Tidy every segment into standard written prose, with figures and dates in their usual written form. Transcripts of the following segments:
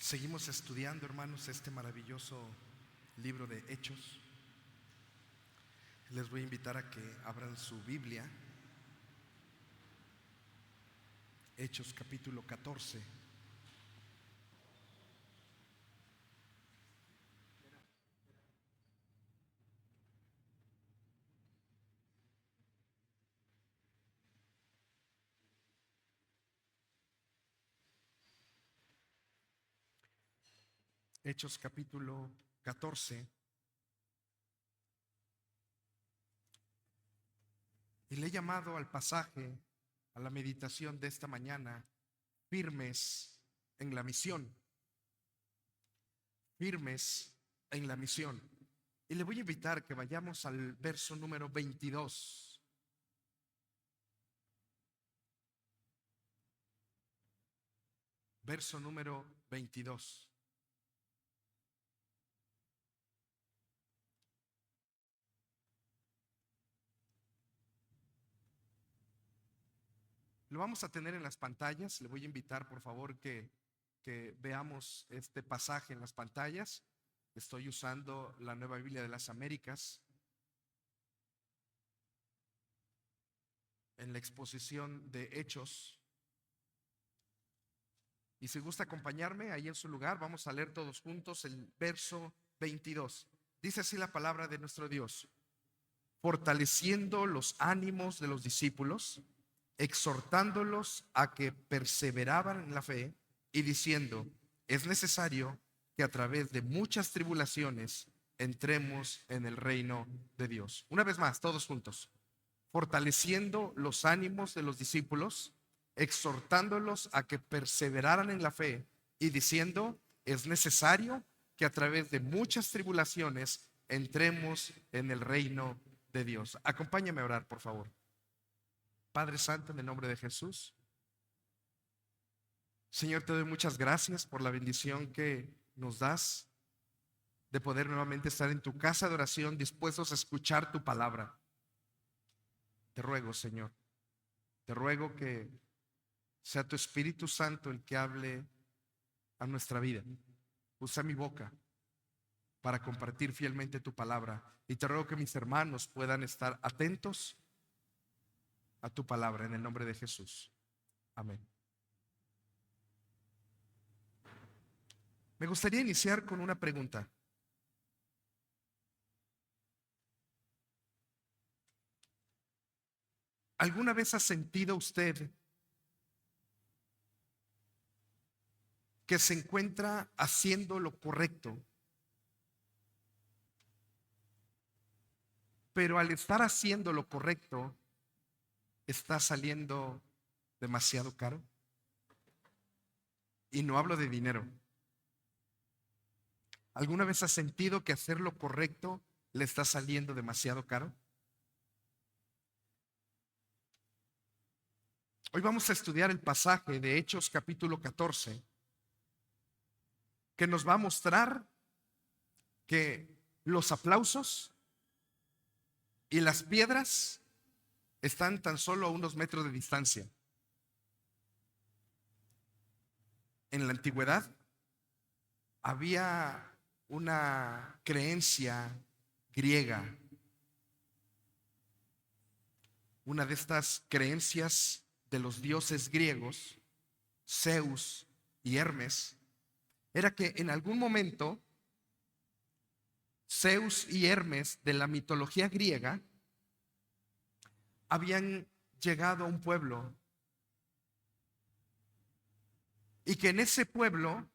Seguimos estudiando, hermanos, este maravilloso libro de Hechos. Les voy a invitar a que abran su Biblia. Hechos capítulo 14. Hechos capítulo 14. Y le he llamado al pasaje, a la meditación de esta mañana, firmes en la misión. Firmes en la misión. Y le voy a invitar que vayamos al verso número 22. Verso número 22. Lo vamos a tener en las pantallas. Le voy a invitar, por favor, que veamos este pasaje en las pantallas. Estoy usando la Nueva Biblia de las Américas. En la exposición de Hechos. Y si gusta acompañarme ahí en su lugar, vamos a leer todos juntos el verso 22. Dice así la palabra de nuestro Dios: fortaleciendo los ánimos de los discípulos, exhortándolos a que perseveraban en la fe y diciendo: es necesario que a través de muchas tribulaciones entremos en el reino de Dios. Una vez más, todos juntos. Fortaleciendo los ánimos de los discípulos, exhortándolos a que perseveraran en la fe y diciendo: es necesario que a través de muchas tribulaciones entremos en el reino de Dios. Acompáñame a orar, por favor. Padre Santo, en el nombre de Jesús, Señor, te doy muchas gracias por la bendición que nos das de poder nuevamente estar en tu casa de oración, dispuestos a escuchar tu palabra. Te ruego, Señor, te ruego que sea tu Espíritu Santo el que hable a nuestra vida. Usa mi boca para compartir fielmente tu palabra, y te ruego que mis hermanos puedan estar atentos a tu palabra en el nombre de Jesús. Amén. Me gustaría iniciar con una pregunta. ¿Alguna vez ha sentido usted que se encuentra haciendo lo correcto, pero al estar haciendo lo correcto está saliendo demasiado caro? Y no hablo de dinero. ¿Alguna vez ha sentido que hacer lo correcto le está saliendo demasiado caro? Hoy vamos a estudiar el pasaje de Hechos capítulo 14, que nos va a mostrar que los aplausos y las piedras están tan solo a unos metros de distancia. En la antigüedad había una creencia griega. Una de estas creencias de los dioses griegos, Zeus y Hermes, era que en algún momento Zeus y Hermes de la mitología griega habían llegado a un pueblo, y que en ese pueblo,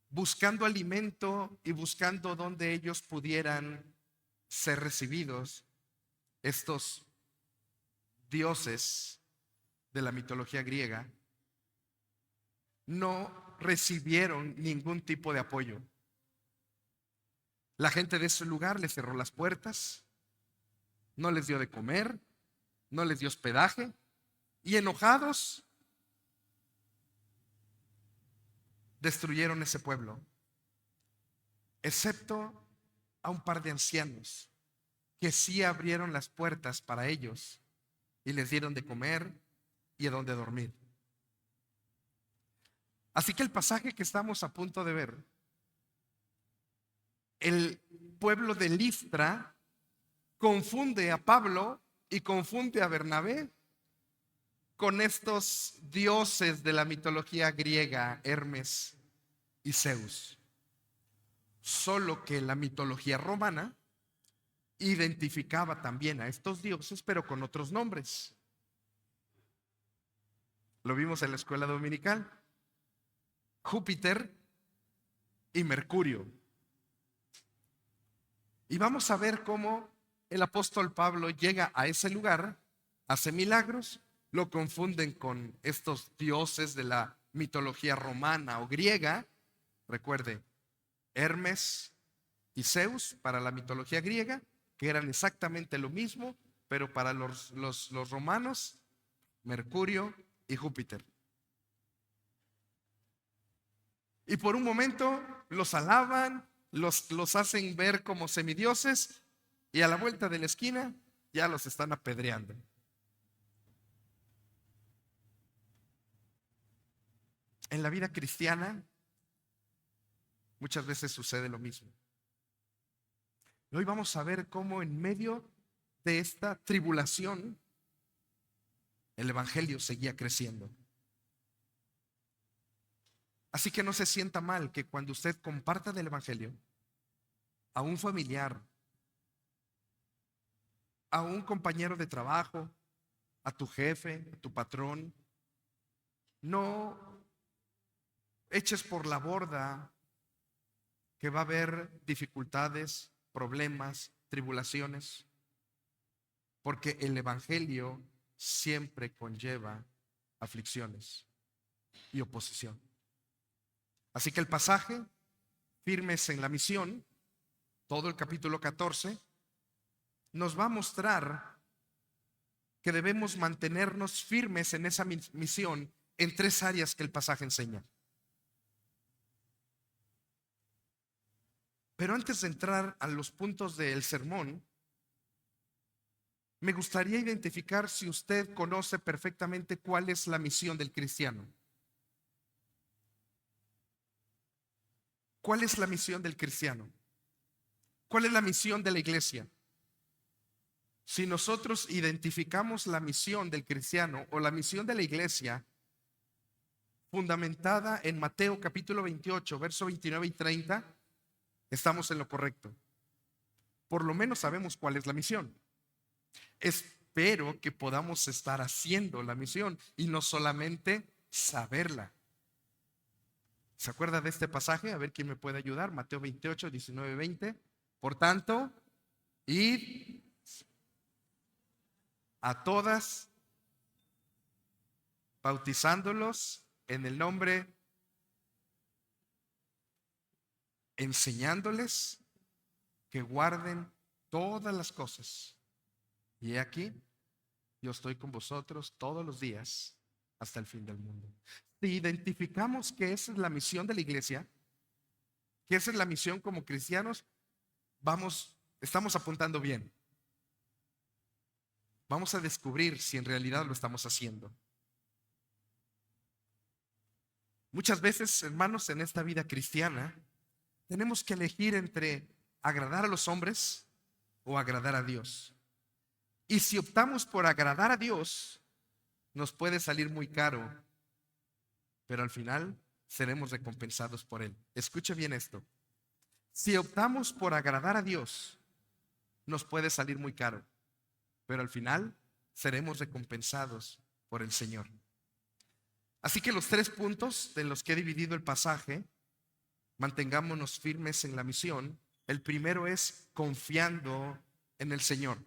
buscando alimento y buscando donde ellos pudieran ser recibidos, estos dioses de la mitología griega no recibieron ningún tipo de apoyo. La gente de ese lugar les cerró las puertas, no les dio de comer, no les dio hospedaje, y enojados destruyeron ese pueblo, excepto a un par de ancianos que sí abrieron las puertas para ellos y les dieron de comer y a donde dormir. Así que el pasaje que estamos a punto de ver, el pueblo de Listra confunde a Pablo y confunde a Bernabé con estos dioses de la mitología griega, Hermes y Zeus. Solo que la mitología romana identificaba también a estos dioses, pero con otros nombres. Lo vimos en la escuela dominical. Júpiter y Mercurio. Y vamos a ver cómo el apóstol Pablo llega a ese lugar, hace milagros, lo confunden con estos dioses de la mitología romana o griega. Recuerde, Hermes y Zeus para la mitología griega, que eran exactamente lo mismo, pero para los romanos, Mercurio y Júpiter. Y por un momento los alaban, los hacen ver como semidioses, y a la vuelta de la esquina ya los están apedreando. En la vida cristiana muchas veces sucede lo mismo. Y hoy vamos a ver cómo en medio de esta tribulación el evangelio seguía creciendo. Así que no se sienta mal que cuando usted comparta del evangelio a un familiar, a un compañero de trabajo, a tu jefe, a tu patrón, no eches por la borda que va a haber dificultades, problemas, tribulaciones, porque el evangelio siempre conlleva aflicciones y oposición. Así que el pasaje, firmes en la misión, todo el capítulo 14, nos va a mostrar que debemos mantenernos firmes en esa misión en tres áreas que el pasaje enseña. Pero antes de entrar a los puntos del sermón, me gustaría identificar si usted conoce perfectamente cuál es la misión del cristiano. ¿Cuál es la misión del cristiano? ¿Cuál es la misión de la iglesia? Si nosotros identificamos la misión del cristiano o la misión de la iglesia fundamentada en Mateo capítulo 28, verso 29 y 30, estamos en lo correcto. Por lo menos sabemos cuál es la misión. Espero que podamos estar haciendo la misión y no solamente saberla. ¿Se acuerda de este pasaje? A ver quién me puede ayudar. Mateo 28, 19, 20. Por tanto, id a todas, bautizándolos en el nombre, enseñándoles que guarden todas las cosas. Y he aquí, yo estoy con vosotros todos los días hasta el fin del mundo. Si identificamos que esa es la misión de la iglesia, que esa es la misión como cristianos, estamos apuntando bien. Vamos a descubrir si en realidad lo estamos haciendo. Muchas veces, hermanos, en esta vida cristiana, tenemos que elegir entre agradar a los hombres o agradar a Dios. Y si optamos por agradar a Dios, nos puede salir muy caro, pero al final seremos recompensados por Él. Escuche bien esto. Si optamos por agradar a Dios, nos puede salir muy caro, pero al final seremos recompensados por el Señor. Así que los tres puntos de los que he dividido el pasaje, mantengámonos firmes en la misión. El primero es confiando en el Señor.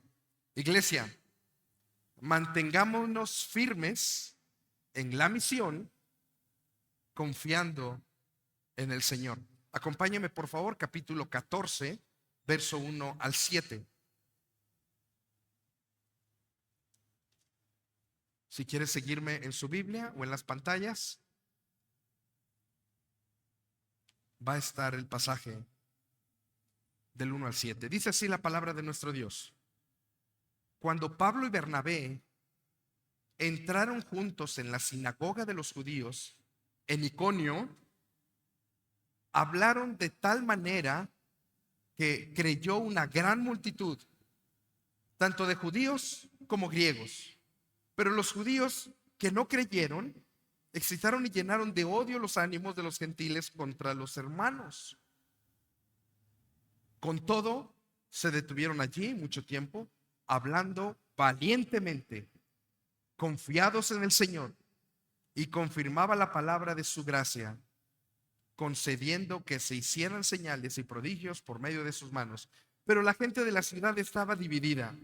Iglesia, mantengámonos firmes en la misión, confiando en el Señor. Acompáñame por favor, capítulo 14, verso 1 al 7. Si quieres seguirme en su Biblia o en las pantallas, va a estar el pasaje del 1 al 7. Dice así la palabra de nuestro Dios. Cuando Pablo y Bernabé entraron juntos en la sinagoga de los judíos, en Iconio hablaron de tal manera que creyó una gran multitud, tanto de judíos como griegos. Pero los judíos que no creyeron excitaron y llenaron de odio los ánimos de los gentiles contra los hermanos. Con todo, se detuvieron allí mucho tiempo, hablando valientemente, confiados en el Señor, y confirmaba la palabra de su gracia, concediendo que se hicieran señales y prodigios por medio de sus manos. Pero la gente de la ciudad estaba dividida.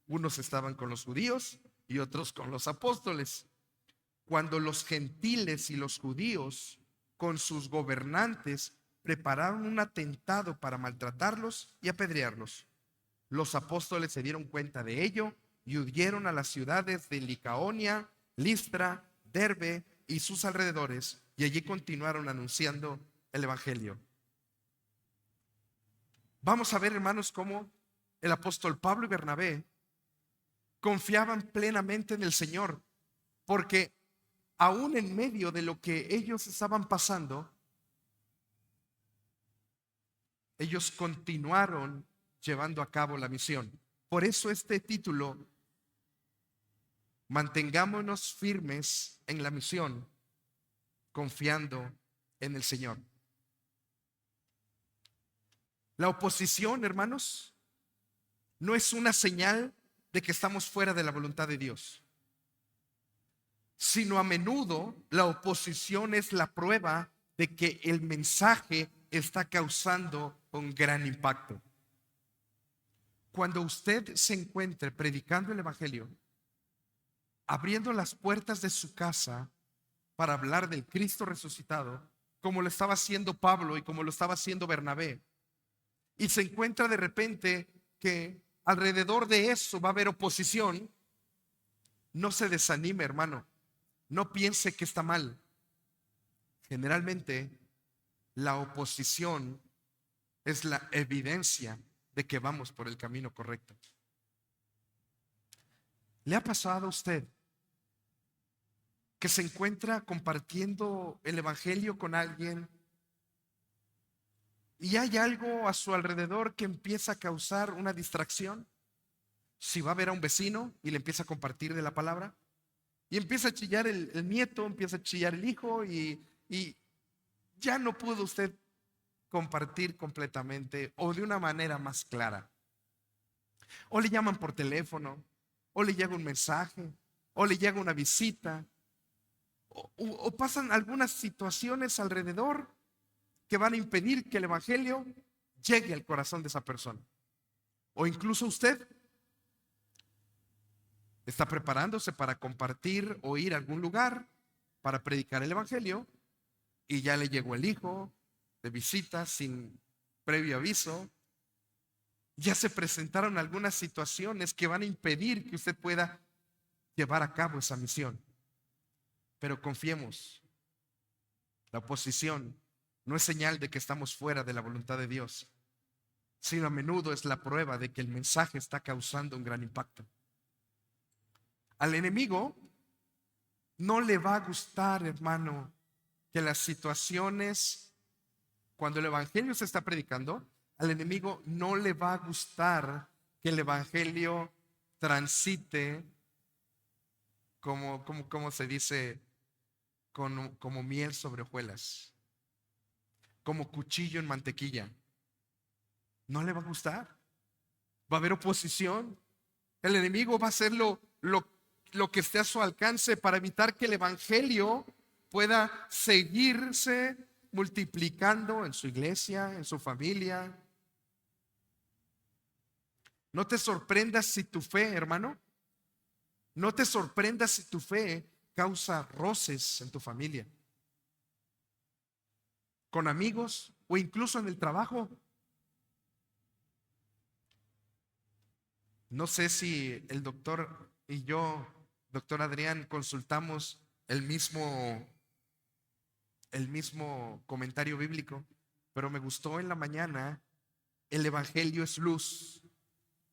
Unos estaban con los judíos y otros con los apóstoles. Cuando los gentiles y los judíos, con sus gobernantes, prepararon un atentado para maltratarlos y apedrearlos, los apóstoles se dieron cuenta de ello y huyeron a las ciudades de Licaonia, Listra, Derbe y sus alrededores, y allí continuaron anunciando el evangelio. Vamos a ver, hermanos, cómo el apóstol Pablo y Bernabé confiaban plenamente en el Señor, porque aún en medio de lo que ellos estaban pasando, ellos continuaron llevando a cabo la misión. Por eso este título, mantengámonos firmes en la misión, confiando en el Señor. La oposición, hermanos, no es una señal de que estamos fuera de la voluntad de Dios, sino a menudo la oposición es la prueba de que el mensaje está causando un gran impacto. Cuando usted se encuentre predicando el evangelio, abriendo las puertas de su casa para hablar del Cristo resucitado, como lo estaba haciendo Pablo y como lo estaba haciendo Bernabé, y se encuentra de repente que alrededor de eso va a haber oposición, no se desanime, hermano. No piense que está mal. Generalmente, la oposición es la evidencia de que vamos por el camino correcto. ¿Le ha pasado a usted que se encuentra compartiendo el evangelio con alguien y hay algo a su alrededor que empieza a causar una distracción? Si va a ver a un vecino y le empieza a compartir de la palabra, y empieza a chillar el nieto, empieza a chillar el hijo, y ya no pudo usted compartir completamente o de una manera más clara. O le llaman por teléfono, o le llega un mensaje, o le llega una visita, o pasan algunas situaciones alrededor que van a impedir que el evangelio llegue al corazón de esa persona. O incluso usted está preparándose para compartir o ir a algún lugar para predicar el evangelio, y ya le llegó el hijo de visita sin previo aviso. Ya se presentaron algunas situaciones que van a impedir que usted pueda llevar a cabo esa misión. Pero confiemos, la oposición no es señal de que estamos fuera de la voluntad de Dios, sino a menudo es la prueba de que el mensaje está causando un gran impacto. Al enemigo no le va a gustar, hermano, que las situaciones, cuando el evangelio se está predicando, al enemigo no le va a gustar que el evangelio transite como se dice, como miel sobre hojuelas, como cuchillo en mantequilla. No le va a gustar. Va a haber oposición. El enemigo va a hacer lo que esté a su alcance para evitar que el evangelio pueda seguirse multiplicando en su iglesia, en su familia. No te sorprendas si tu fe, hermano, no te sorprendas si tu fe causa roces en tu familia, con amigos o incluso en el trabajo. No sé si el doctor y yo, doctor Adrián, consultamos el mismo comentario bíblico, pero me gustó en la mañana: el evangelio es luz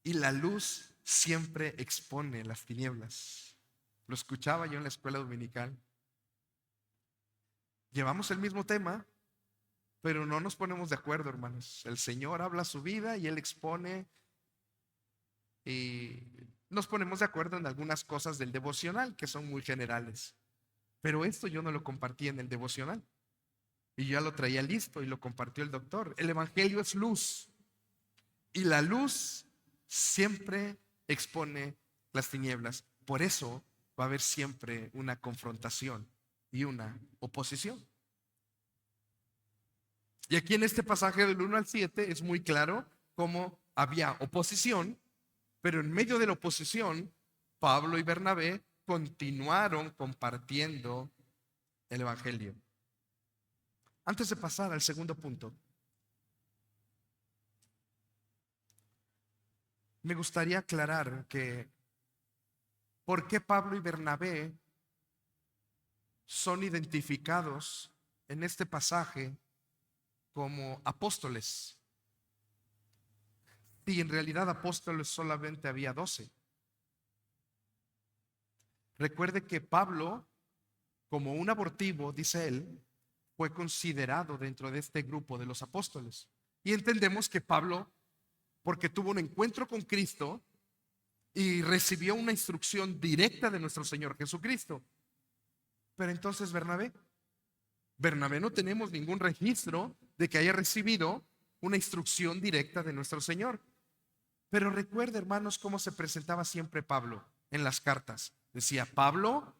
y la luz siempre expone las tinieblas. Lo escuchaba yo en la escuela dominical. Llevamos el mismo tema, pero no nos ponemos de acuerdo, hermanos. El Señor habla su vida y Él expone, y nos ponemos de acuerdo en algunas cosas del devocional que son muy generales. Pero esto yo no lo compartí en el devocional. Y yo ya lo traía listo y lo compartió el doctor. El Evangelio es luz. Y la luz siempre expone las tinieblas. Por eso va a haber siempre una confrontación y una oposición. Y aquí en este pasaje del 1 al 7 es muy claro cómo había oposición, pero en medio de la oposición, Pablo y Bernabé continuaron compartiendo el Evangelio. Antes de pasar al segundo punto, me gustaría aclarar que por qué Pablo y Bernabé son identificados en este pasaje como apóstoles. Y en realidad apóstoles solamente había 12. Recuerde que Pablo, como un abortivo, dice él, fue considerado dentro de este grupo de los apóstoles. Y entendemos que Pablo, porque tuvo un encuentro con Cristo y recibió una instrucción directa de nuestro Señor Jesucristo. Pero entonces Bernabé no tenemos ningún registro de que haya recibido una instrucción directa de nuestro Señor. Pero recuerda, hermanos, cómo se presentaba siempre Pablo en las cartas. Decía: Pablo,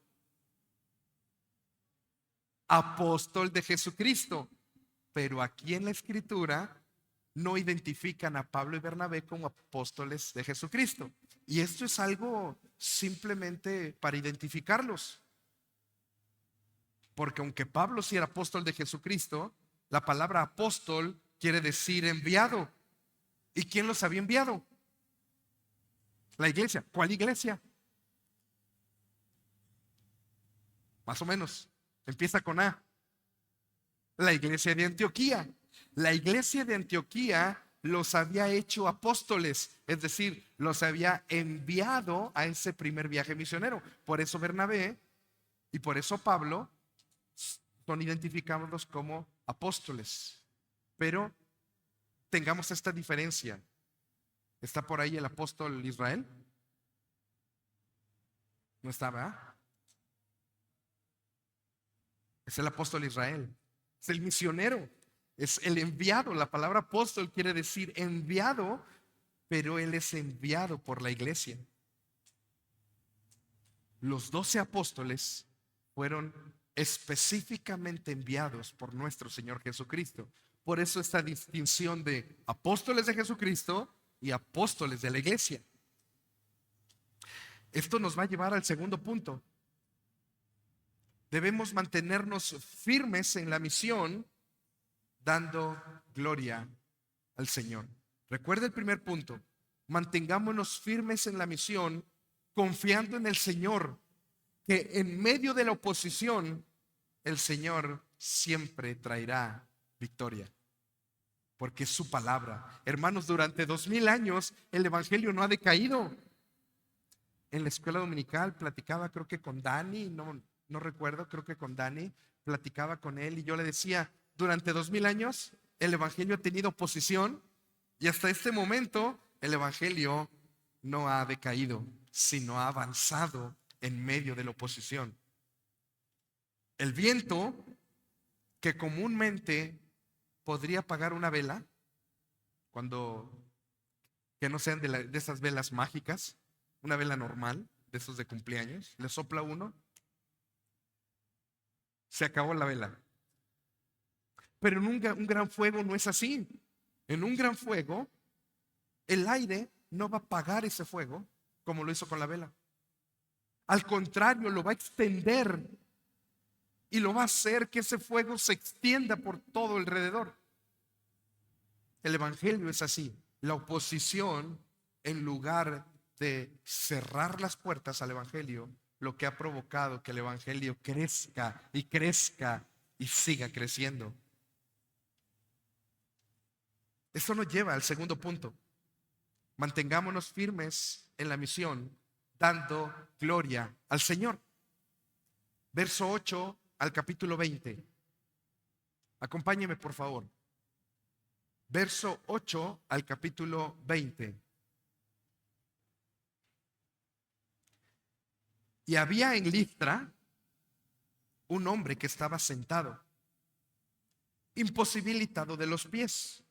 apóstol de Jesucristo. Pero aquí en la Escritura no identifican a Pablo y Bernabé como apóstoles de Jesucristo. Y esto es algo simplemente para identificarlos. Porque aunque Pablo sí era apóstol de Jesucristo, la palabra apóstol quiere decir enviado. ¿Y quién los había enviado? La iglesia. ¿Cuál iglesia? Más o menos. Empieza con A. La iglesia de Antioquía. La iglesia de Antioquía los había hecho apóstoles, es decir, los había enviado a ese primer viaje misionero. Por eso Bernabé y por eso Pablo son identificados como apóstoles. Pero tengamos esta diferencia. ¿Está por ahí el apóstol Israel? ¿No estaba? Es el apóstol Israel. Es el misionero. Es el enviado. La palabra apóstol quiere decir enviado, pero él es enviado por la iglesia. Los 12 apóstoles fueron específicamente enviados por nuestro Señor Jesucristo. Por eso esta distinción de apóstoles de Jesucristo y apóstoles de la iglesia. Esto nos va a llevar al segundo punto. Debemos mantenernos firmes en la misión, dando gloria al Señor. Recuerda el primer punto: mantengámonos firmes en la misión, confiando en el Señor, que en medio de la oposición el Señor siempre traerá victoria, porque es su palabra. Hermanos, durante 2000 años el evangelio no ha decaído. En la escuela dominical platicaba, creo que con Dani, no recuerdo, creo que con Dani, platicaba con él y yo le decía: durante 2000 años el evangelio ha tenido oposición y hasta este momento el evangelio no ha decaído, sino ha avanzado en medio de la oposición. El viento, que comúnmente podría apagar una vela, que no sean de esas velas mágicas, una vela normal, de esos de cumpleaños, le sopla uno, se acabó la vela. Pero en un gran fuego no es así. En un gran fuego, el aire no va a apagar ese fuego como lo hizo con la vela. Al contrario, lo va a extender y lo va a hacer que ese fuego se extienda por todo alrededor. El evangelio es así. La oposición, en lugar de cerrar las puertas al evangelio, lo que ha provocado que el evangelio crezca y crezca y siga creciendo. Esto nos lleva al segundo punto. Mantengámonos firmes en la misión, dando gloria al Señor. Verso 8 al capítulo 20. Acompáñeme, por favor. Verso 8 al capítulo 20. Y había en Listra un hombre que estaba sentado, imposibilitado de los pies,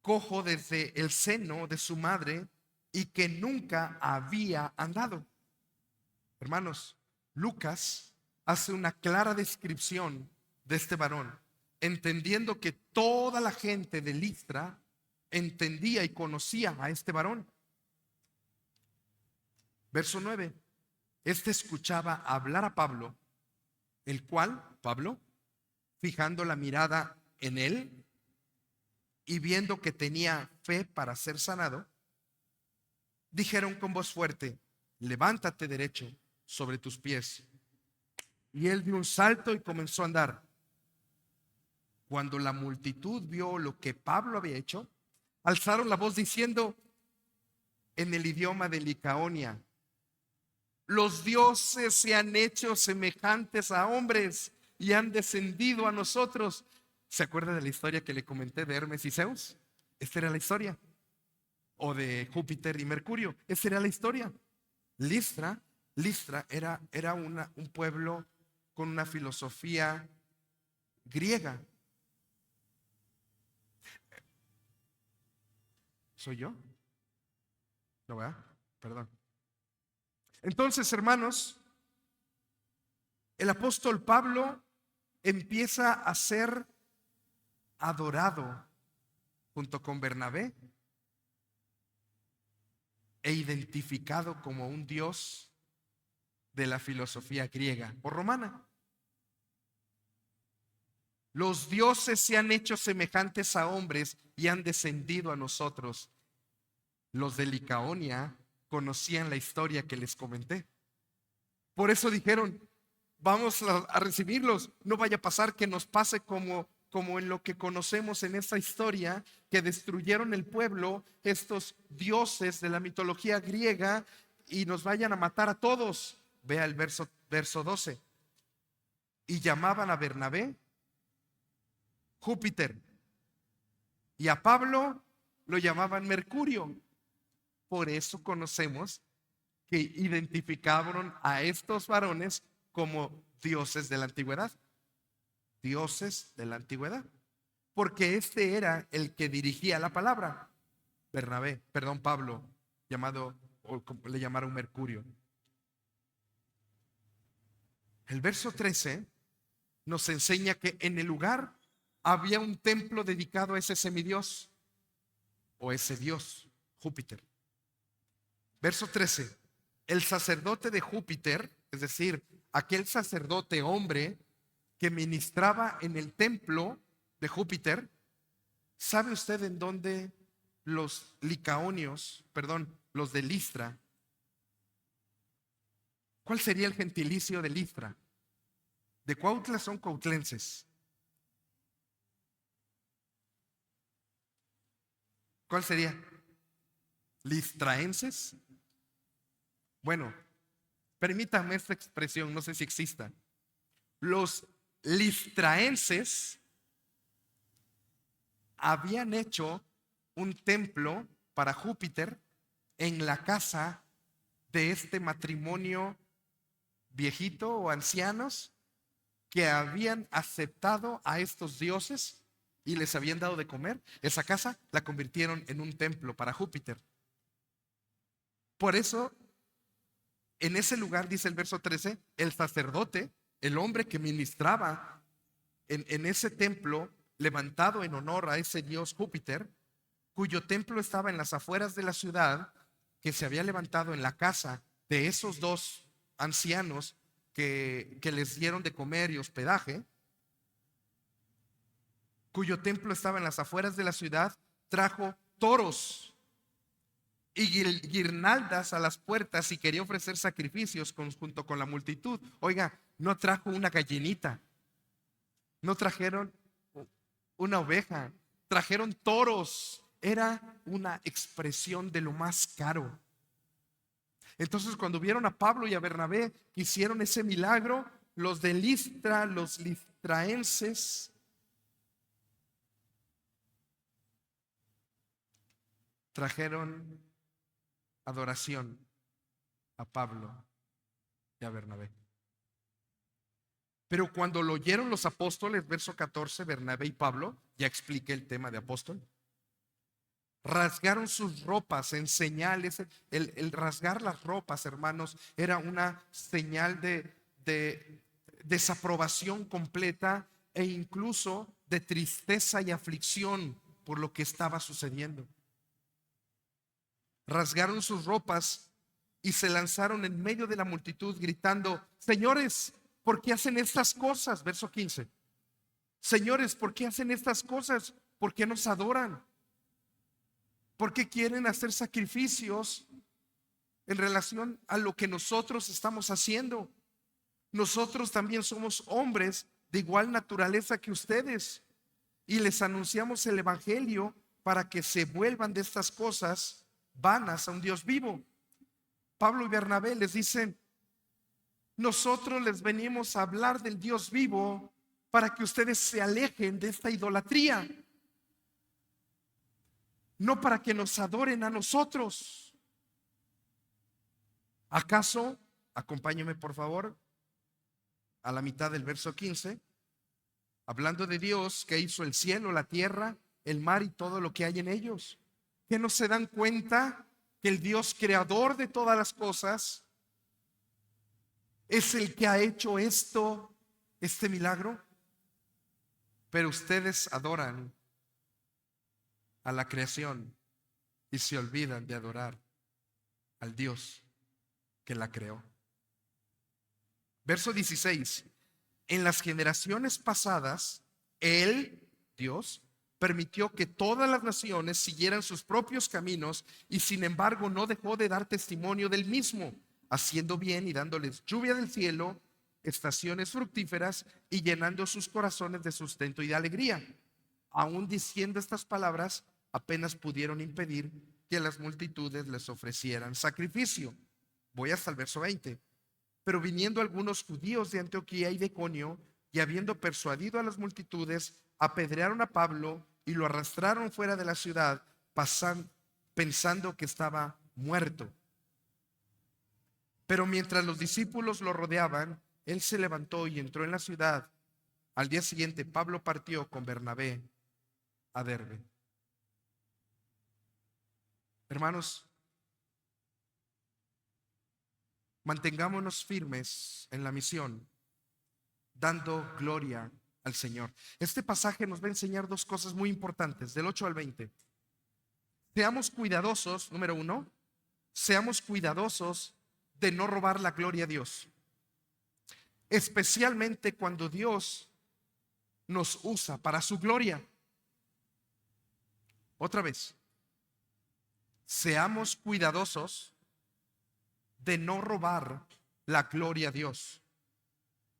cojo desde el seno de su madre y que nunca había andado. Hermanos, Lucas hace una clara descripción de este varón, entendiendo que toda la gente de Listra entendía y conocía a este varón. Verso 9. Este escuchaba hablar a Pablo, el cual, Pablo, fijando la mirada en él y viendo que tenía fe para ser sanado, dijeron con voz fuerte: levántate derecho sobre tus pies. Y él dio un salto y comenzó a andar. Cuando la multitud vio lo que Pablo había hecho, alzaron la voz diciendo en el idioma de Licaonia: los dioses se han hecho semejantes a hombres y han descendido a nosotros. ¿Se acuerda de la historia que le comenté de Hermes y Zeus? Esta era la historia. O de Júpiter y Mercurio. Esta era la historia. Listra era un pueblo con una filosofía griega. ¿Soy yo? No, ¿verdad? Perdón. Entonces, hermanos, el apóstol Pablo empieza a ser adorado junto con Bernabé e identificado como un dios de la filosofía griega o romana. Los dioses se han hecho semejantes a hombres y han descendido a nosotros. Los de Licaonia conocían la historia que les comenté. Por eso dijeron: vamos a recibirlos. No vaya a pasar que nos pase como en lo que conocemos en esta historia, que destruyeron el pueblo estos dioses de la mitología griega y nos vayan a matar a todos. Vea el verso 12. Y llamaban a Bernabé Júpiter y a Pablo lo llamaban Mercurio. Por eso conocemos que identificaron a estos varones como dioses de la antigüedad. Dioses de la antigüedad. Porque este era el que dirigía la palabra. Pablo, llamado, o como le llamaron Mercurio. El verso 13 nos enseña que en el lugar había un templo dedicado a ese semidios o ese dios, Júpiter. Verso 13. El sacerdote de Júpiter, es decir, aquel sacerdote hombre que ministraba en el templo de Júpiter. ¿Sabe usted en dónde los los de Listra? ¿Cuál sería el gentilicio de Listra? De Cuautla son cuautlenses. ¿Cuál sería? ¿Listraenses? Bueno, permítame esta expresión, no sé si exista. Los listraenses habían hecho un templo para Júpiter en la casa de este matrimonio viejito o ancianos que habían aceptado a estos dioses y les habían dado de comer. Esa casa la convirtieron en un templo para Júpiter. Por eso, en ese lugar, dice el verso 13, el sacerdote, el hombre que ministraba en ese templo levantado en honor a ese dios Júpiter, cuyo templo estaba en las afueras de la ciudad, que se había levantado en la casa de esos dos ancianos que les dieron de comer y hospedaje, cuyo templo estaba en las afueras de la ciudad, trajo toros y guirnaldas a las puertas y quería ofrecer sacrificios junto con la multitud. Oiga, no trajo una gallinita, no trajeron una oveja, trajeron toros. Era una expresión de lo más caro. Entonces, cuando vieron a Pablo y a Bernabé que hicieron ese milagro, los de Listra, los listraenses, trajeron adoración a Pablo y a Bernabé. Pero cuando lo oyeron los apóstoles, verso 14, Bernabé y Pablo, ya expliqué el tema de apóstol, rasgaron sus ropas en señales. El rasgar las ropas, hermanos, era una señal de desaprobación completa e incluso de tristeza y aflicción por lo que estaba sucediendo. Rasgaron sus ropas y se lanzaron en medio de la multitud gritando: señores, ¿por qué hacen estas cosas? Verso 15. Señores, ¿por qué hacen estas cosas? ¿Por qué nos adoran? ¿Por qué quieren hacer sacrificios en relación a lo que nosotros estamos haciendo? Nosotros también somos hombres de igual naturaleza que ustedes y les anunciamos el evangelio para que se vuelvan de estas cosas vanas a un Dios vivo. Pablo y Bernabé les dicen: nosotros les venimos a hablar del Dios vivo para que ustedes se alejen de esta idolatría, no para que nos adoren a nosotros. ¿Acaso, acompáñeme por favor a la mitad del verso 15, hablando de Dios que hizo el cielo, la tierra, el mar y todo lo que hay en ellos? ¿Que no se dan cuenta que el Dios creador de todas las cosas es el que ha hecho este milagro? Pero ustedes adoran a la creación y se olvidan de adorar al Dios que la creó. Verso 16. En las generaciones pasadas, Él, Dios, permitió que todas las naciones siguieran sus propios caminos y sin embargo no dejó de dar testimonio del mismo, haciendo bien y dándoles lluvia del cielo, estaciones fructíferas y llenando sus corazones de sustento y de alegría. Aún diciendo estas palabras, apenas pudieron impedir que las multitudes les ofrecieran sacrificio. Voy hasta el verso 20. Pero viniendo algunos judíos de Antioquía y de Iconio, y habiendo persuadido a las multitudes, apedrearon a Pablo y lo arrastraron fuera de la ciudad, pensando que estaba muerto. Pero mientras los discípulos lo rodeaban, él se levantó y entró en la ciudad. Al día siguiente, Pablo partió con Bernabé a Derbe. Hermanos, mantengámonos firmes en la misión, dando gloria al Señor. Este pasaje nos va a enseñar dos cosas muy importantes, del 8 al 20. Seamos cuidadosos, número 1, seamos cuidadosos de no robar la gloria a Dios, especialmente cuando Dios nos usa para su gloria. Otra vez, seamos cuidadosos de no robar la gloria a Dios,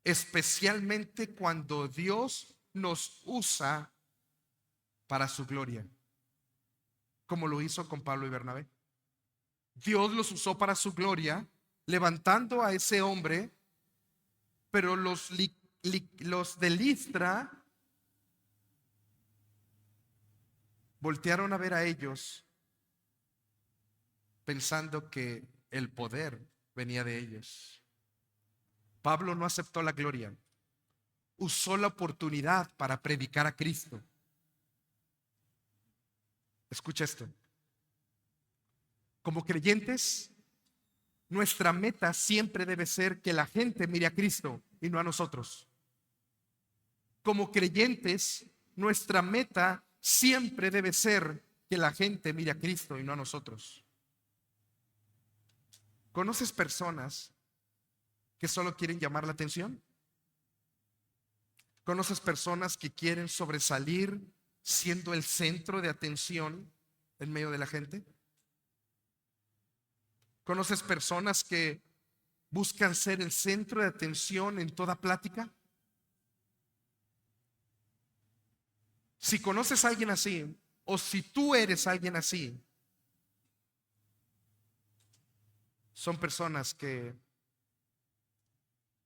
especialmente cuando Dios nos usa para su gloria, como lo hizo con Pablo y Bernabé. Dios los usó para su gloria, levantando a ese hombre, pero los de Listra voltearon a ver a ellos pensando que el poder venía de ellos. Pablo no aceptó la gloria, usó la oportunidad para predicar a Cristo. Escucha esto. Como creyentes, nuestra meta siempre debe ser que la gente mire a Cristo y no a nosotros. Como creyentes, nuestra meta siempre debe ser que la gente mire a Cristo y no a nosotros. ¿Conoces personas que solo quieren llamar la atención? ¿Conoces personas que quieren sobresalir siendo el centro de atención en medio de la gente? ¿Conoces personas que buscan ser el centro de atención en toda plática? Si conoces a alguien así, o si tú eres alguien así, son personas que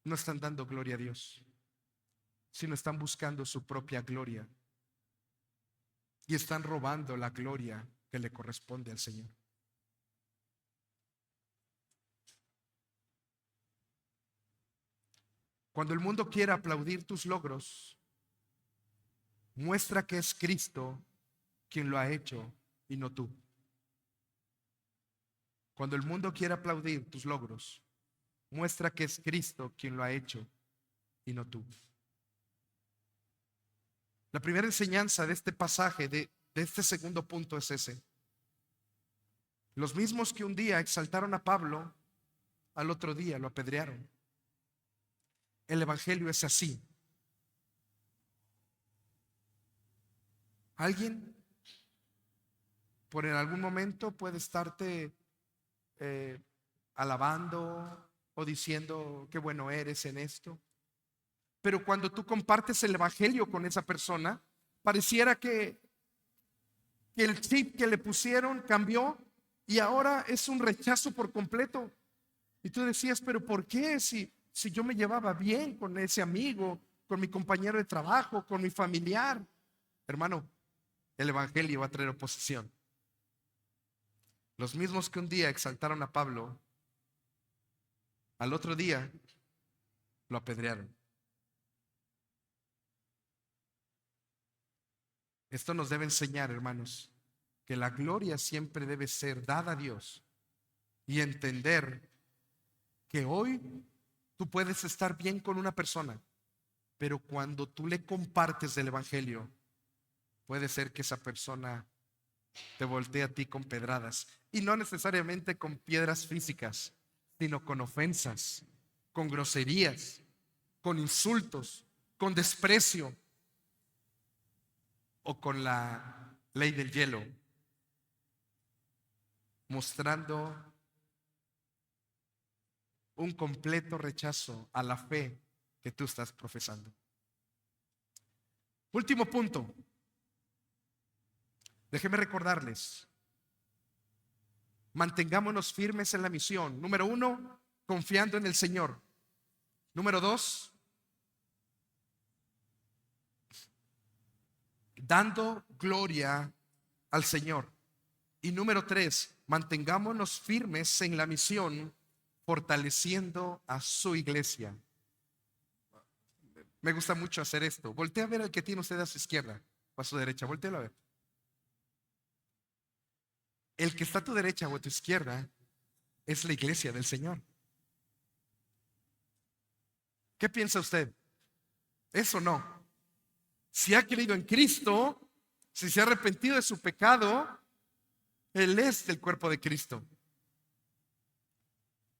no están dando gloria a Dios, sino están buscando su propia gloria y están robando la gloria que le corresponde al Señor. Cuando el mundo quiera aplaudir tus logros, muestra que es Cristo quien lo ha hecho y no tú. Cuando el mundo quiera aplaudir tus logros, muestra que es Cristo quien lo ha hecho y no tú. La primera enseñanza de este pasaje, de este segundo punto, es ese. Los mismos que un día exaltaron a Pablo, al otro día lo apedrearon. El evangelio es así. Alguien por en algún momento puede estarte alabando o diciendo qué bueno eres en esto, pero cuando tú compartes el evangelio con esa persona, pareciera que el chip que le pusieron cambió y ahora es un rechazo por completo. Y tú decías, pero ¿por qué? Si yo me llevaba bien con ese amigo, con mi compañero de trabajo, con mi familiar. Hermano, el evangelio va a traer oposición. Los mismos que un día exaltaron a Pablo, al otro día lo apedrearon. Esto nos debe enseñar, hermanos, que la gloria siempre debe ser dada a Dios y entender que hoy tú puedes estar bien con una persona, pero cuando tú le compartes el evangelio, puede ser que esa persona te voltee a ti con pedradas, y no necesariamente con piedras físicas, sino con ofensas, con groserías, con insultos, con desprecio o con la ley del hielo, mostrando un completo rechazo a la fe que tú estás profesando. Último punto. Déjenme recordarles, mantengámonos firmes en la misión. Número 1, confiando en el Señor. Número 2, dando gloria al Señor. Y número 3, mantengámonos firmes en la misión, fortaleciendo a su iglesia. Me gusta mucho hacer esto. Voltea a ver al que tiene usted a su izquierda o a su derecha. Voltea a ver. El que está a tu derecha o a tu izquierda es la iglesia del Señor. ¿Qué piensa usted? ¿Eso no? Si ha creído en Cristo, si se ha arrepentido de su pecado, Él es del cuerpo de Cristo.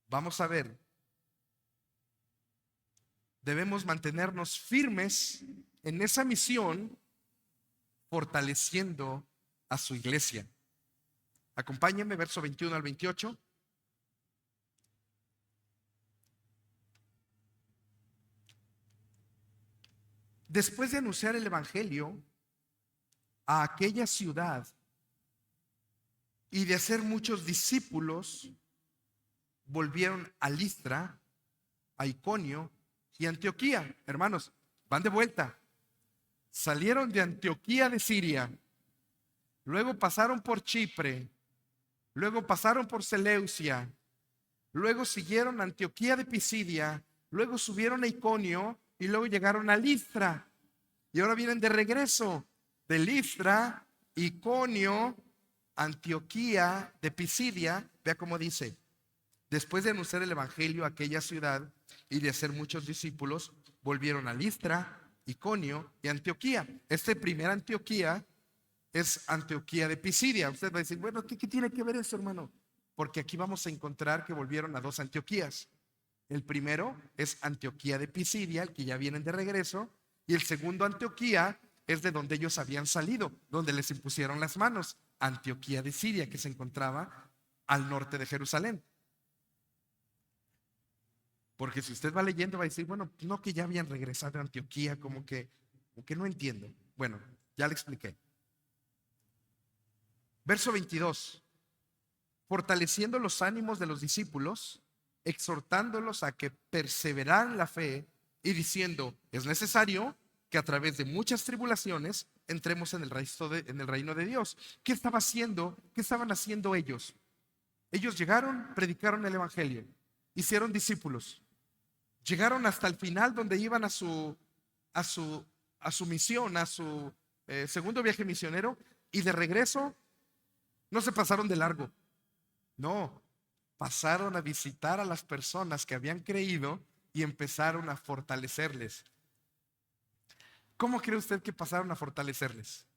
Vamos a ver. Debemos mantenernos firmes en esa misión, fortaleciendo a su iglesia. Acompáñenme, verso 21 al 28. Después de anunciar el evangelio a aquella ciudad y de hacer muchos discípulos, volvieron a Listra, a Iconio y Antioquía. Hermanos, van de vuelta. Salieron de Antioquía de Siria, luego pasaron por Chipre, luego pasaron por Seleucia, luego siguieron a Antioquía de Pisidia, luego subieron a Iconio y luego llegaron a Listra. Y ahora vienen de regreso de Listra, Iconio, Antioquía de Pisidia. Vea cómo dice: después de anunciar el evangelio a aquella ciudad y de hacer muchos discípulos, volvieron a Listra, Iconio y Antioquía. Este primer Antioquía es Antioquía de Pisidia. Usted va a decir, bueno, ¿qué tiene que ver eso, hermano? Porque aquí vamos a encontrar que volvieron a dos Antioquías. El primero es Antioquía de Pisidia, el que ya vienen de regreso, y el segundo Antioquía es de donde ellos habían salido, donde les impusieron las manos, Antioquía de Siria, que se encontraba al norte de Jerusalén. Porque si usted va leyendo va a decir, bueno, no, que ya habían regresado a Antioquía, como que no entiendo. Bueno, ya le expliqué. Verso 22. Fortaleciendo los ánimos de los discípulos, exhortándolos a que perseveraran en la fe y diciendo, es necesario que a través de muchas tribulaciones entremos en el reino de Dios. ¿Qué estaba haciendo? ¿Qué estaban haciendo ellos? Ellos llegaron, predicaron el evangelio, hicieron discípulos, llegaron hasta el final donde iban a su, a su misión, a su segundo viaje misionero, y de regreso no se pasaron de largo. No, pasaron a visitar a las personas que habían creído y empezaron a fortalecerles. ¿Cómo cree usted que pasaron a fortalecerles?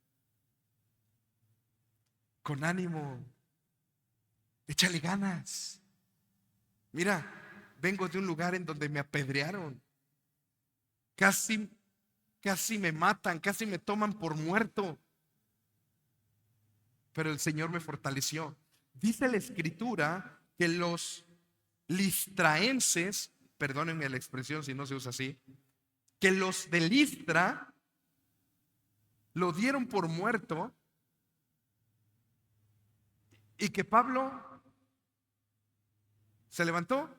Con ánimo, échale ganas. Mira, vengo de un lugar en donde me apedrearon. Casi me matan, casi me toman por muerto. Pero el Señor me fortaleció. Dice la Escritura que los listraenses, perdónenme la expresión si no se usa así, que los de Listra lo dieron por muerto y que Pablo se levantó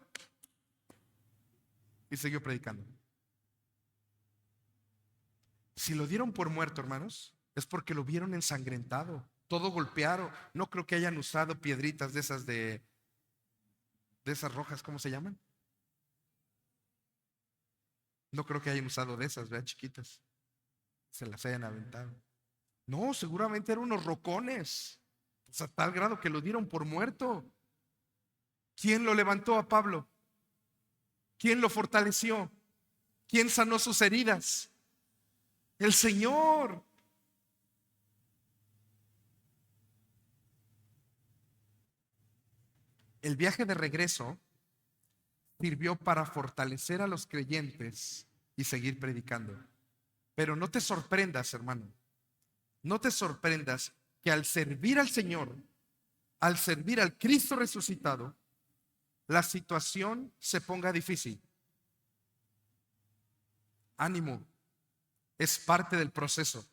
y siguió predicando. Si lo dieron por muerto, hermanos, es porque lo vieron ensangrentado, todo golpeado. No creo que hayan usado piedritas de esas de esas rojas, ¿cómo se llaman? No creo que hayan usado de esas, ¿verdad? Chiquitas. Se las hayan aventado. No, seguramente eran unos rocones. Pues a tal grado que lo dieron por muerto. ¿Quién lo levantó a Pablo? ¿Quién lo fortaleció? ¿Quién sanó sus heridas? El Señor. El viaje de regreso sirvió para fortalecer a los creyentes y seguir predicando. Pero no te sorprendas, hermano. No te sorprendas que al servir al Señor, al servir al Cristo resucitado, la situación se ponga difícil. Ánimo, es parte del proceso.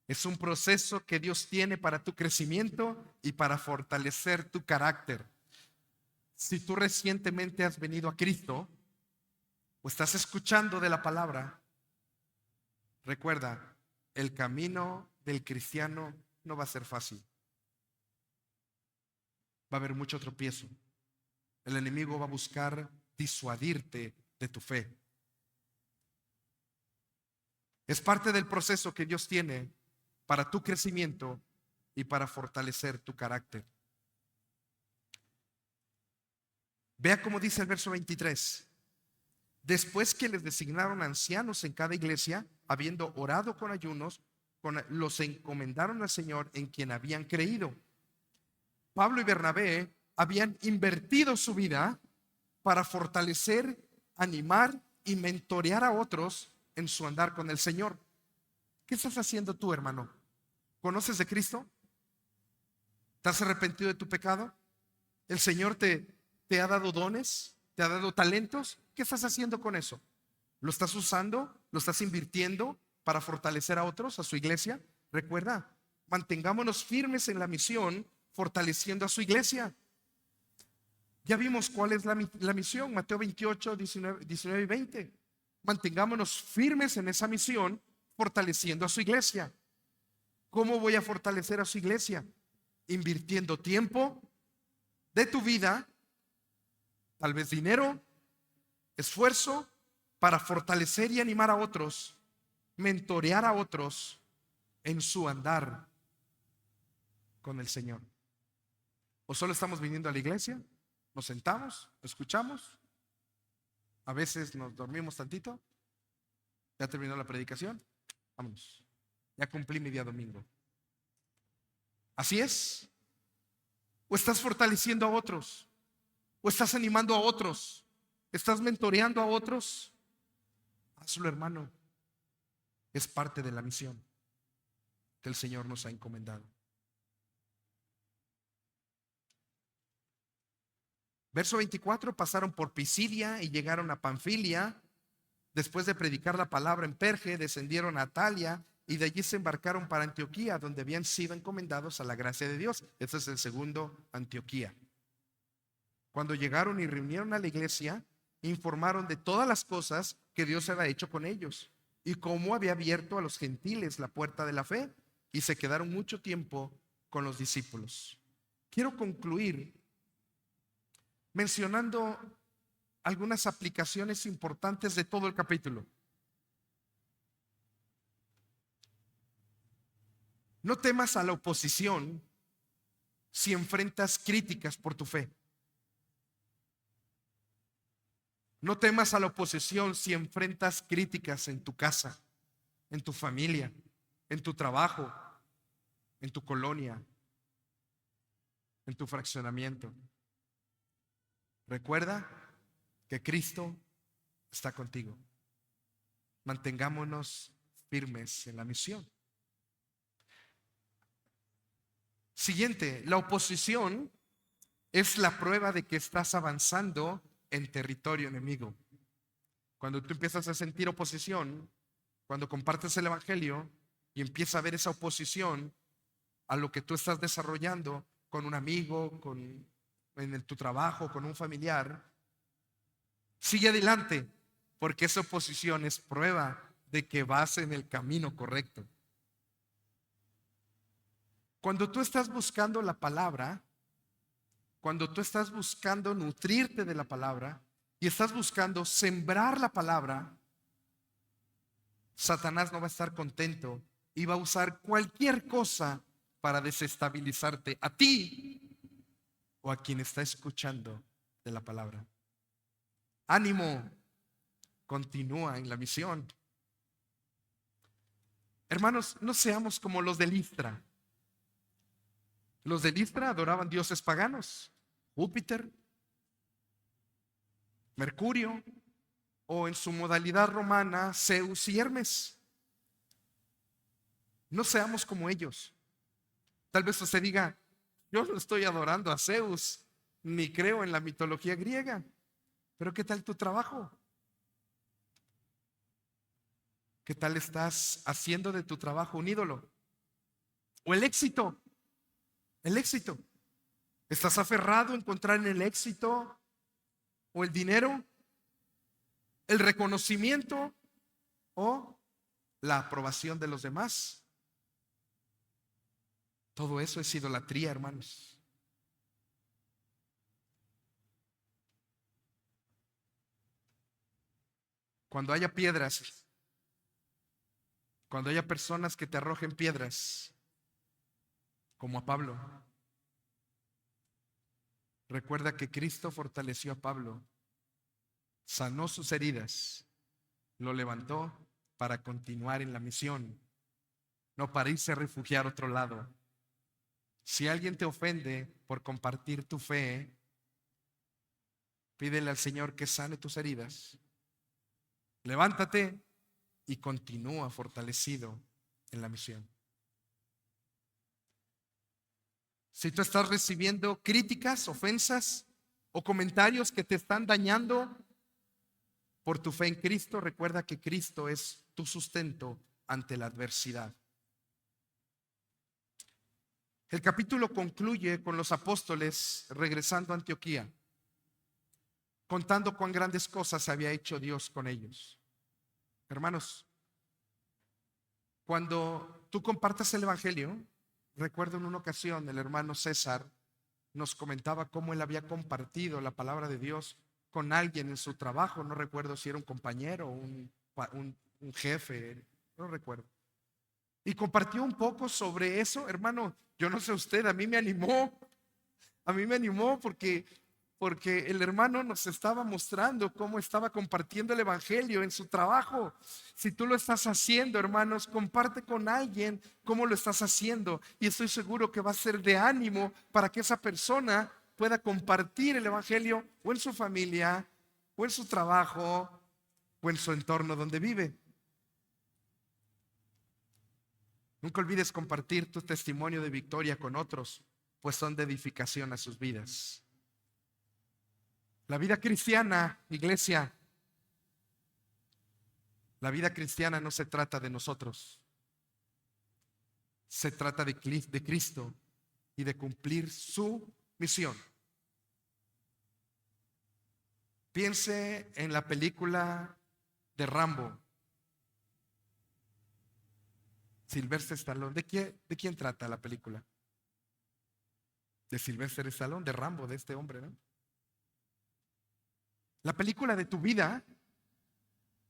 Es un proceso que Dios tiene para tu crecimiento y para fortalecer tu carácter. Si tú recientemente has venido a Cristo o estás escuchando de la palabra, recuerda, el camino del cristiano no va a ser fácil. Va a haber mucho tropiezo. El enemigo va a buscar disuadirte de tu fe. Es parte del proceso que Dios tiene para tu crecimiento y para fortalecer tu carácter. Vea cómo dice el verso 23. Después que les designaron ancianos en cada iglesia, habiendo orado con ayunos, los encomendaron al Señor en quien habían creído. Pablo y Bernabé habían invertido su vida para fortalecer, animar y mentorear a otros en su andar con el Señor. ¿Qué estás haciendo tú, hermano? ¿Conoces de Cristo? ¿Te has arrepentido de tu pecado? ¿El Señor te ha dado dones? ¿Te ha dado talentos? ¿Qué estás haciendo con eso? ¿Lo estás usando? ¿Lo estás invirtiendo para fortalecer a otros, a su iglesia? Recuerda, mantengámonos firmes en la misión, fortaleciendo a su iglesia. Ya vimos cuál es la misión, Mateo 28, 19 y 20. Mantengámonos firmes en esa misión, fortaleciendo a su iglesia. ¿Cómo voy a fortalecer a su iglesia? Invirtiendo tiempo de tu vida, tal vez dinero, esfuerzo, para fortalecer y animar a otros, mentorear a otros en su andar con el Señor. ¿O solo estamos viniendo a la iglesia? Nos sentamos, escuchamos, a veces nos dormimos tantito, ya terminó la predicación, vámonos, ya cumplí mi día domingo. ¿Así es? ¿O estás fortaleciendo a otros? ¿O estás animando a otros? ¿Estás mentoreando a otros? Hazlo, hermano. Es parte de la misión que el Señor nos ha encomendado. Verso 24, pasaron por Pisidia y llegaron a Panfilia. Después de predicar la palabra en Perge, descendieron a Atalia y de allí se embarcaron para Antioquía, donde habían sido encomendados a la gracia de Dios. Este es el segundo Antioquía. Cuando llegaron y reunieron a la iglesia, informaron de todas las cosas que Dios había hecho con ellos. y cómo había abierto a los gentiles la puerta de la fe y se quedaron mucho tiempo con los discípulos. Quiero concluir mencionando algunas aplicaciones importantes de todo el capítulo. No temas a la oposición si enfrentas críticas por tu fe. No temas a la oposición si enfrentas críticas en tu casa, en tu familia, en tu trabajo, en tu colonia, en tu fraccionamiento. Recuerda que Cristo está contigo. Mantengámonos firmes en la misión. Siguiente, la oposición es la prueba de que estás avanzando en territorio enemigo. Cuando tú empiezas a sentir oposición, cuando compartes el evangelio y empieza a ver esa oposición a lo que tú estás desarrollando con un amigo, en tu trabajo, con un familiar, sigue adelante, porque esa oposición es prueba de que vas en el camino correcto. Cuando tú estás buscando la palabra, cuando tú estás buscando nutrirte de la palabra y estás buscando sembrar la palabra, Satanás no va a estar contento y va a usar cualquier cosa para desestabilizarte a ti o a quien está escuchando de la palabra. Ánimo, continúa en la misión. Hermanos, no seamos como los de Listra. Los de Listra adoraban dioses paganos, Júpiter, Mercurio, o en su modalidad romana, Zeus y Hermes. No seamos como ellos. Tal vez usted diga, yo no estoy adorando a Zeus, ni creo en la mitología griega. Pero ¿qué tal tu trabajo? ¿Qué tal estás haciendo de tu trabajo un ídolo? O el éxito. El éxito. ¿Estás aferrado a encontrar en el éxito o el dinero, el reconocimiento o la aprobación de los demás? Todo eso es idolatría, hermanos. Cuando haya piedras, cuando haya personas que te arrojen piedras, como a Pablo, recuerda que Cristo fortaleció a Pablo, sanó sus heridas, lo levantó para continuar en la misión, no para irse a refugiar a otro lado. Si alguien te ofende por compartir tu fe, pídele al Señor que sane tus heridas. Levántate y continúa fortalecido en la misión. Si tú estás recibiendo críticas, ofensas o comentarios que te están dañando por tu fe en Cristo, recuerda que Cristo es tu sustento ante la adversidad. El capítulo concluye con los apóstoles regresando a Antioquía, contando cuán grandes cosas había hecho Dios con ellos. Hermanos, cuando tú compartas el evangelio, recuerdo en una ocasión el hermano César nos comentaba cómo él había compartido la palabra de Dios con alguien en su trabajo. No recuerdo si era un compañero o un jefe, no recuerdo. Y compartió un poco sobre eso. Hermano, yo no sé usted, a mí me animó porque el hermano nos estaba mostrando cómo estaba compartiendo el evangelio en su trabajo. Si tú lo estás haciendo, hermanos, comparte con alguien cómo lo estás haciendo y estoy seguro que va a ser de ánimo para que esa persona pueda compartir el evangelio o en su familia o en su trabajo o en su entorno donde vive. Nunca olvides compartir tu testimonio de victoria con otros, pues son de edificación a sus vidas. La vida cristiana, iglesia, la vida cristiana no se trata de nosotros. Se trata de Cristo y de cumplir su misión. Piense en la película de Rambo. Sylvester Stallone. ¿De quién trata la película? De Sylvester Stallone, de Rambo, de este hombre, ¿no? La película de tu vida,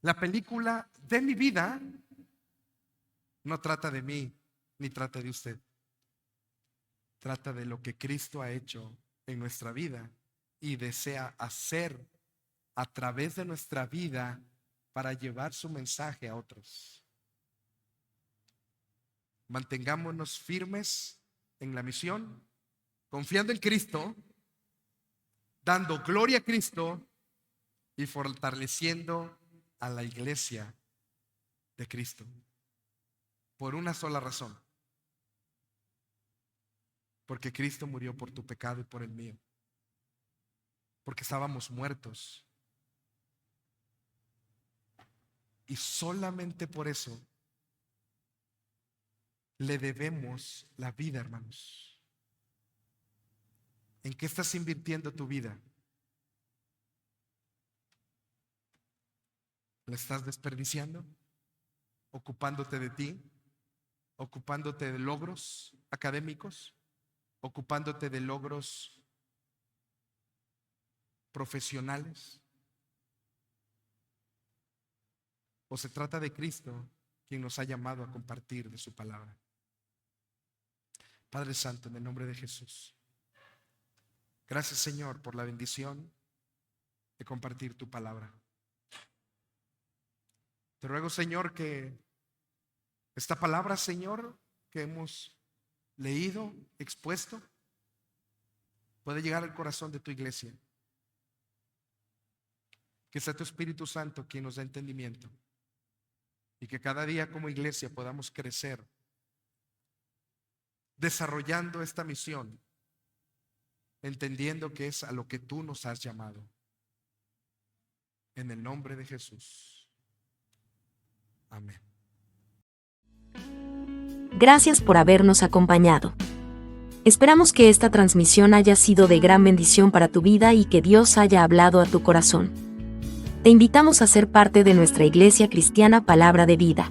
la película de mi vida, no trata de mí, ni trata de usted. Trata de lo que Cristo ha hecho en nuestra vida y desea hacer a través de nuestra vida para llevar su mensaje a otros. Mantengámonos firmes en la misión, confiando en Cristo, dando gloria a Cristo y fortaleciendo a la iglesia de Cristo. Por una sola razón. Porque Cristo murió por tu pecado y por el mío. Porque estábamos muertos. Y solamente por eso le debemos la vida, hermanos. ¿En qué estás invirtiendo tu vida? ¿La estás desperdiciando? ¿Ocupándote de ti? ¿Ocupándote de logros académicos? ¿Ocupándote de logros profesionales? ¿O se trata de Cristo, quien nos ha llamado a compartir de su palabra? Padre Santo, en el nombre de Jesús, gracias, Señor, por la bendición de compartir tu palabra. Te ruego, Señor, que esta palabra, Señor, que hemos leído, expuesto, pueda llegar al corazón de tu iglesia. Que sea tu Espíritu Santo quien nos da entendimiento. Y que cada día como iglesia podamos crecer, desarrollando esta misión, entendiendo que es a lo que tú nos has llamado. En el nombre de Jesús. Amén. Gracias por habernos acompañado. Esperamos que esta transmisión haya sido de gran bendición para tu vida y que Dios haya hablado a tu corazón. Te invitamos a ser parte de nuestra Iglesia Cristiana Palabra de Vida.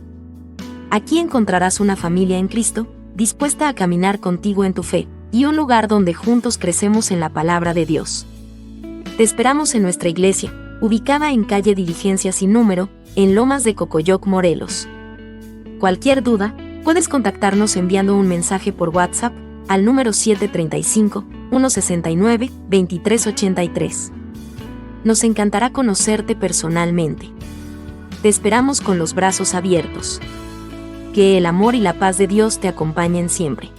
Aquí encontrarás una familia en Cristo, dispuesta a caminar contigo en tu fe, y un lugar donde juntos crecemos en la palabra de Dios. Te esperamos en nuestra iglesia, ubicada en calle Diligencia sin número, en Lomas de Cocoyoc, Morelos. Cualquier duda, puedes contactarnos enviando un mensaje por WhatsApp al número 735-169-2383. Nos encantará conocerte personalmente. Te esperamos con los brazos abiertos. Que el amor y la paz de Dios te acompañen siempre.